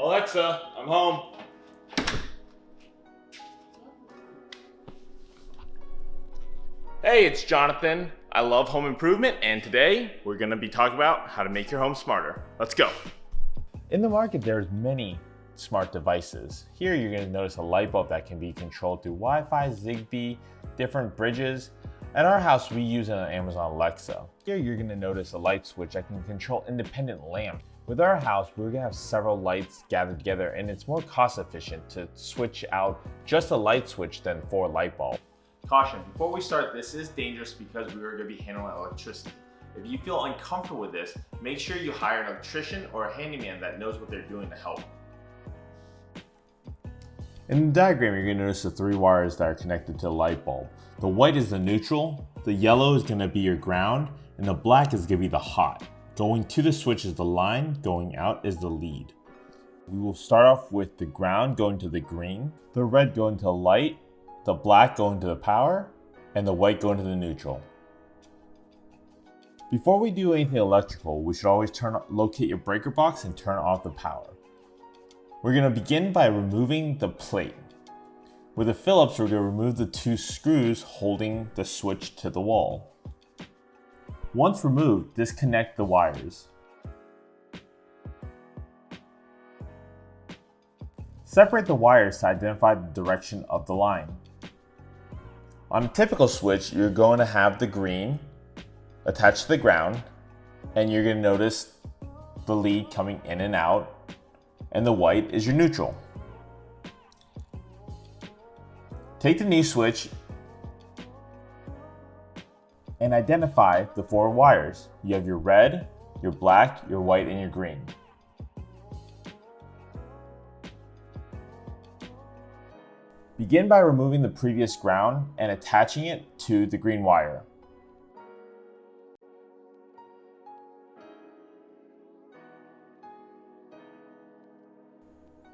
Alexa, I'm home. Hey, it's Jonathan. I love home improvement, and today we're going to be talking about how to make your home smarter. Let's go. In the market, there's many smart devices. Here you're going to notice a light bulb that can be controlled through Wi-Fi, Zigbee, different bridges. At our house, we use an Amazon Alexa. Here you're going to notice a light switch that can control independent lamps. With our house, we're going to have several lights gathered together, and it's more cost efficient to switch out just a light switch than 4 light bulbs. Caution, before we start, this is dangerous because we are going to be handling electricity. If you feel uncomfortable with this, make sure you hire an electrician or a handyman that knows what they're doing to help. In the diagram, you're going to notice the 3 wires that are connected to the light bulb. The white is the neutral, the yellow is going to be your ground, and the black is going to be the hot. Going to the switch is the line, going out is the lead. We will start off with the ground going to the green, the red going to the light, the black going to the power, and the white going to the neutral. Before we do anything electrical, we should always locate your breaker box and turn off the power. We're going to begin by removing the plate. With a Phillips, we're going to remove the 2 screws holding the switch to the wall. Once removed, disconnect the wires. Separate the wires to identify the direction of the line. On a typical switch, you're going to have the green attached to the ground, and you're going to notice the lead coming in and out, and the white is your neutral. Take the new switch and identify the 4 wires. You have your red, your black, your white, and your green. Begin by removing the previous ground and attaching it to the green wire.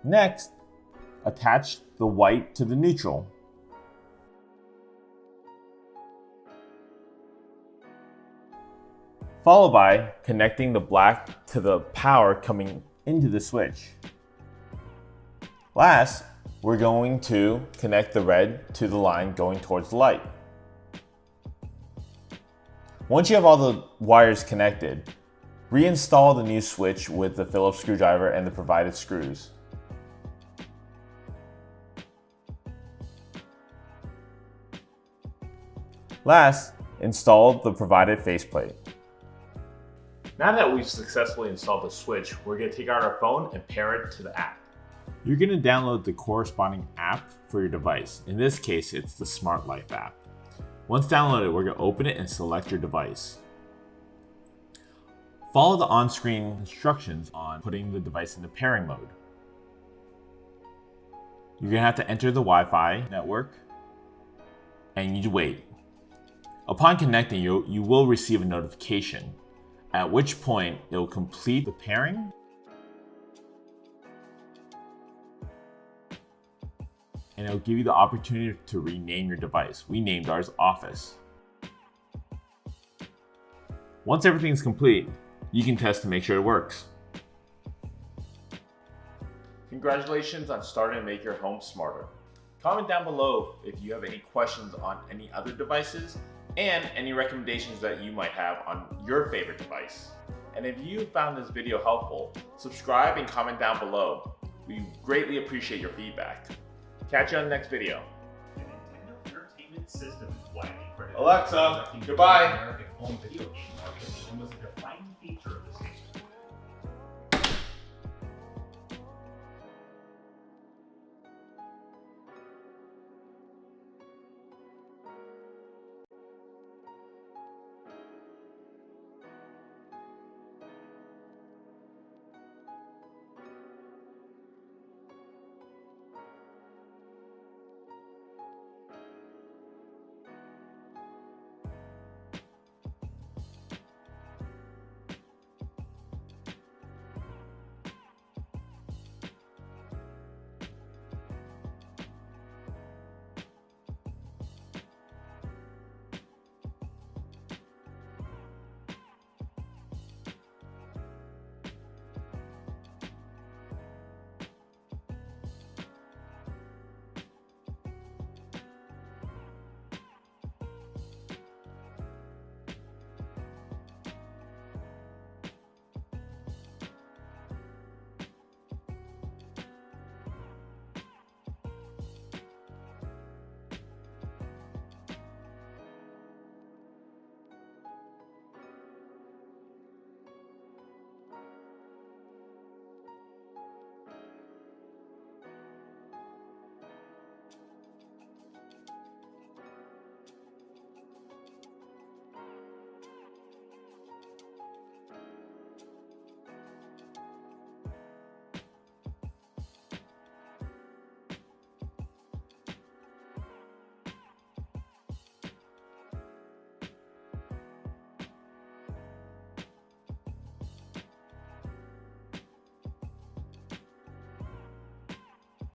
Next, attach the white to the neutral. Followed by connecting the black to the power coming into the switch. Last, we're going to connect the red to the line going towards the light. Once you have all the wires connected, reinstall the new switch with the Phillips screwdriver and the provided screws. Last, install the provided faceplate. Now that we've successfully installed the switch, we're going to take out our phone and pair it to the app. You're going to download the corresponding app for your device. In this case, it's the Smart Life app. Once downloaded, we're going to open it and select your device. Follow the on-screen instructions on putting the device into pairing mode. You're going to have to enter the Wi-Fi network, and you wait. Upon connecting, you will receive a notification, at which point it will complete the pairing and it will give you the opportunity to rename your device. We named ours Office. Once everything is complete, you can test to make sure it works. Congratulations on starting to make your home smarter. Comment down below if you have any questions on any other devices and any recommendations that you might have on your favorite device. And if you found this video helpful, subscribe and comment down below. We greatly appreciate your feedback. Catch you on the next video. The Nintendo Entertainment System is widely credited. Alexa, goodbye. American home video game market, and was a